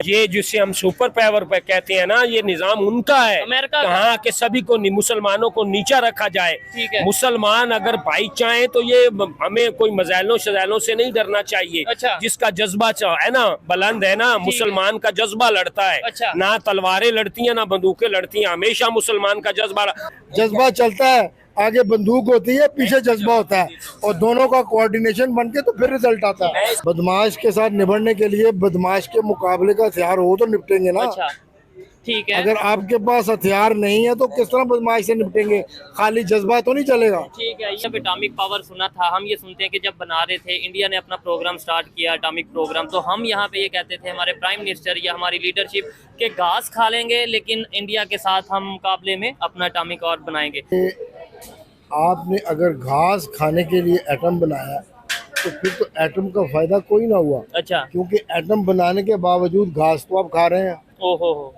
ये जिसे हम सुपर पावर पे कहते हैं ना, ये निजाम उनका है अमेरिका कहाँ के सभी को मुसलमानों को नीचा रखा जाए। ठीक है। मुसलमान अगर भाई चाहे तो ये हमें कोई मज़ाइलों शज़ाइलों से नहीं डरना चाहिए। अच्छा। जिसका जज्बा है ना बुलंद है ना, मुसलमान का जज्बा लड़ता है। अच्छा। ना तलवारें लड़ती हैं ना बंदूकें लड़ती हैं, हमेशा मुसलमान का जज्बा चलता है, आगे बंदूक होती है, पीछे जज्बा होता है, और दोनों का कोऑर्डिनेशन बनके तो फिर रिजल्ट आता है। बदमाश के साथ निपटने के लिए बदमाश के मुकाबले का हथियार हो तो निपटेंगे ना। अच्छा, ठीक है। अगर आपके पास हथियार नहीं है तो किस तरह बदमाश से निपटेंगे? खाली जज्बा तो नहीं चलेगा। ठीक है। जब एटॉमिक पावर सुना था, हम ये सुनते हैं कि जब बना रहे थे, इंडिया ने अपना प्रोग्राम स्टार्ट किया एटॉमिक प्रोग्राम, तो हम यहाँ पे ये कहते थे, हमारे प्राइम मिनिस्टर या हमारी लीडरशिप, के घास खा लेंगे लेकिन इंडिया के साथ हम मुकाबले में अपना एटॉमिक और बनाएंगे। आपने अगर घास खाने के लिए एटम बनाया तो फिर तो एटम का फायदा कोई ना हुआ। अच्छा। क्योंकि एटम बनाने के बावजूद घास तो आप खा रहे हैं। ओहो,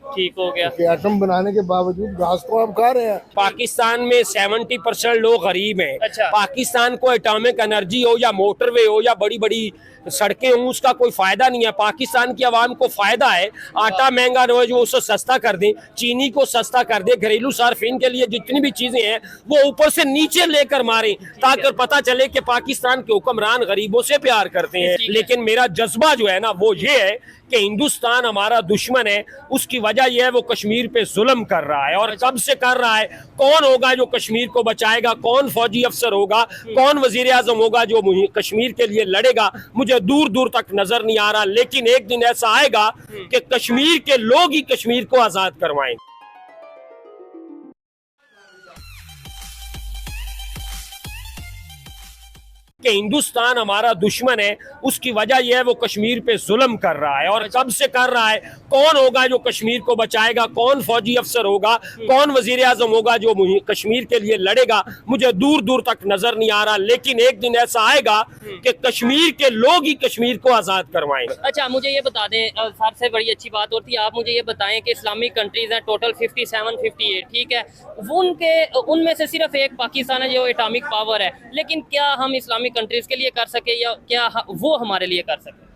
ठीक हो गया। एटम बनाने के बावजूद घास तो आप खा रहे हैं। पाकिस्तान में 70% लोग गरीब हैं। अच्छा। पाकिस्तान को एटॉमिक एनर्जी हो या मोटरवे हो या बड़ी बड़ी सड़कें हों, उसका कोई फायदा नहीं है। पाकिस्तान की आवाम को फायदा है आटा महंगा न हो जो उसे सस्ता कर दें, चीनी को सस्ता कर दे, घरेलू सार्फिन के लिए जितनी भी चीजें हैं वो ऊपर से नीचे लेकर मारें, ताकि पता चले कि पाकिस्तान के हुक्मरान गरीबों से प्यार करते हैं। लेकिन मेरा जज्बा जो है ना वो ये है कि हिंदुस्तान हमारा दुश्मन है, उसकी वजह यह है वो कश्मीर पे जुल्म कर रहा है। और कब से कर रहा है? कौन होगा जो कश्मीर को बचाएगा? कौन फौजी अफसर होगा? कौन वजीर आजम होगा जो कश्मीर के लिए लड़ेगा? मुझे दूर दूर तक नजर नहीं आ रहा। लेकिन एक दिन ऐसा आएगा कि कश्मीर के लोग ही कश्मीर को आजाद करवाएंगे। कि हिंदुस्तान हमारा दुश्मन है, उसकी वजह यह है वो कश्मीर पे जुल्म कर रहा है। और कब से कर रहा है? कौन होगा जो कश्मीर को बचाएगा? कौन फौजी अफसर होगा? कौन वजीर आजम होगा जो कश्मीर के लिए लड़ेगा? मुझे दूर दूर तक नजर नहीं आ रहा। लेकिन एक दिन ऐसा आएगा कि कश्मीर के लोग ही कश्मीर को आजाद करवाएंगे। अच्छा, मुझे ये बता दें, सबसे बड़ी अच्छी बात होती है, आप मुझे ये बताएं कि इस्लामिक कंट्रीज हैं टोटल 57, 58, ठीक है, वो उनमें से सिर्फ एक पाकिस्तान है जो एटॉमिक पावर है, लेकिन क्या हम इस्लामिक कंट्रीज के लिए कर सके या क्या वो हमारे लिए कर सके?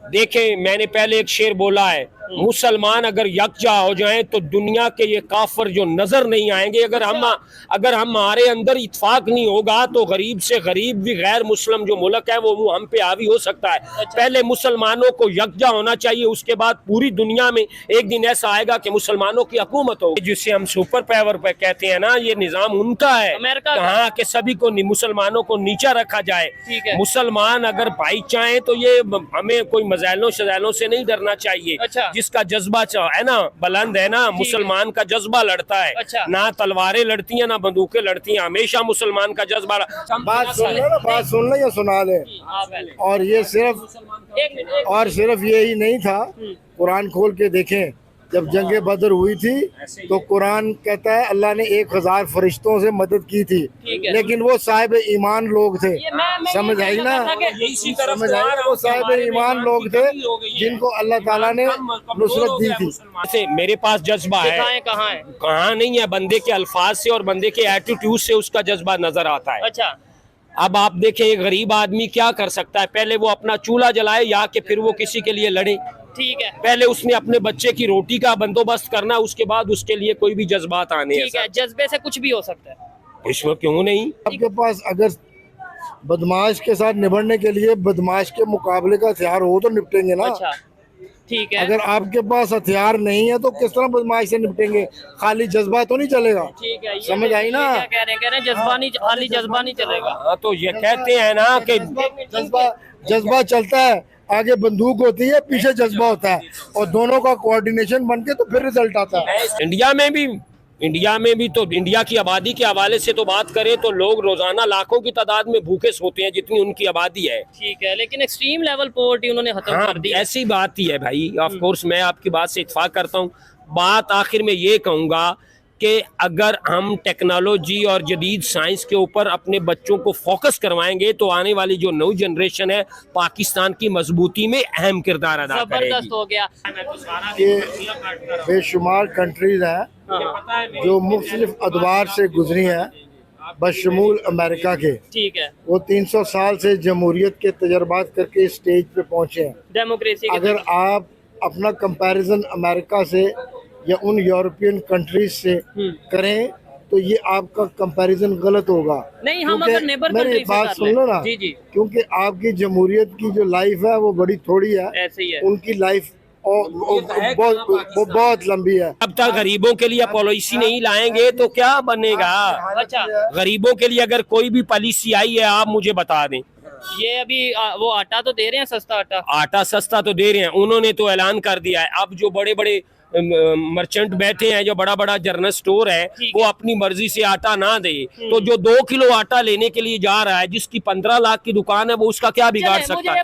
देखें, मैंने पहले एक शेर बोला है, मुसलमान अगर यकजा हो जाएं तो दुनिया के ये काफिर जो नजर नहीं आएंगे। अगर हमारे अंदर इत्फाक नहीं होगा तो गरीब से गरीब भी गैर मुस्लिम जो मुल्क है वो हम पे हावी हो सकता है। पहले मुसलमानों को यकजा होना चाहिए, उसके बाद पूरी दुनिया में एक दिन ऐसा आएगा कि मुसलमानों की हुकूमत हो। जिसे हम सुपर पावर पे कहते हैं ना, ये निजाम उनका है अमेरिका कहाँ के सभी को मुसलमानों को नीचा रखा जाए। ठीक है। मुसलमान अगर भाई चाहे तो ये हमें कोई मज़ाइलों शज़ाइलों से नहीं डरना चाहिए। अच्छा। जिसका जज्बा है ना बुलंद है ना, मुसलमान का जज्बा लड़ता है। अच्छा। ना तलवारें लड़ती हैं ना बंदूकें लड़ती हैं, हमेशा मुसलमान का जज्बा। बात सुन ले या सुना ले। और ये सिर्फ यही नहीं था, कुरान खोल के देखें, जब जंगे बदर हुई थी तो कुरान कहता है अल्लाह ने 1000 फरिश्तों से मदद की थी, लेकिन वो साहिब ईमान लोग थे। समझ आई ना? समझ आई ना? वो साहिब ईमान लोग थे जिनको अल्लाह ताला ने नुसरत दी थी। मेरे पास जज्बा है, कहाँ नहीं है, बंदे के अल्फाज से और बंदे के एटीट्यूड से उसका जज्बा नजर आता है। अच्छा। अब आप देखें, एक गरीब आदमी क्या कर सकता है? पहले वो अपना चूल्हा जलाए या कि फिर वो किसी के लिए लड़े। ठीक है। पहले उसने अपने बच्चे की रोटी का बंदोबस्त करना, उसके बाद उसके लिए कोई भी जज्बात आने। ठीक है, जज्बे से कुछ भी हो सकता है। इसमें क्यों नहीं? आपके पास अगर बदमाश के साथ निपटने के लिए बदमाश के मुकाबले का हथियार हो तो निपटेंगे ना। अच्छा, ठीक है। अगर आपके पास हथियार नहीं है तो किस तरह बदमाश से निपटेंगे? खाली जज्बा तो नहीं चलेगा। ठीक है। समझ आई ना? क्या कह रहे हैं, जज्बा नहीं चलेगा। तो ये कहते हैं ना कि जज्बा चलता है, आगे बंदूक होती है, पीछे जज्बा होता है, और दोनों का कोऑर्डिनेशन बनके तो फिर रिजल्ट आता है। इंडिया में भी तो इंडिया की आबादी के हवाले से तो बात करें तो लोग रोजाना लाखों की तादाद में भूखे सोते हैं जितनी उनकी आबादी है। ठीक है, लेकिन एक्सट्रीम लेवल पॉवर्टी उन्होंने खत्म कर दी। ऐसी बात ही है भाई। ऑफ कोर्स मैं आपकी बात से इत्फाक करता हूँ। बात आखिर में ये कहूँगा कि अगर हम टेक्नोलॉजी और जदीद साइंस के ऊपर अपने बच्चों को फोकस करवाएंगे तो आने वाली जो नई जनरेशन है पाकिस्तान की मजबूती में अहम किरदार अदा करेगी। जबरदस्त हो गया। ये बेशुमार कंट्रीज हैं जो मुख्तलिफ अदवार से गुजरी हैं, बशमूल अमेरिका के। ठीक है। वो 300 साल से जमहूरियत के तजर्बात करके स्टेज पे पहुंचे हैं। डेमोक्रेसी। अगर आप अपना कंपैरिजन अमेरिका से या उन यूरोपियन कंट्रीज से करें तो ये आपका कंपैरिजन गलत होगा। नहीं, हम क्योंकि अगर नेबर मेरी कंट्री से बात कर सुन लें। लो ना, जी जी, क्योंकि आपकी जमहूरियत की जो लाइफ है वो बड़ी थोड़ी है, ऐसे ही है। उनकी लाइफ बहुत लंबी है। अब तक गरीबों के लिए पॉलिसी नहीं लाएंगे तो क्या बनेगा? अच्छा, गरीबों के लिए अगर कोई भी पॉलिसी आई है आप मुझे बता दें। ये अभी वो आटा तो दे रहे हैं, सस्ता आटा। आटा सस्ता तो दे रहे हैं, उन्होंने तो ऐलान कर दिया है। अब जो बड़े बड़े मर्चेंट बैठे हैं, जो बड़ा बड़ा जनरल स्टोर है, वो अपनी मर्जी से आटा ना दे, तो जो 2 किलो आटा लेने के लिए जा रहा है, जिसकी 15 लाख की दुकान है, वो उसका क्या बिगाड़ चलें, सकता मुझे है?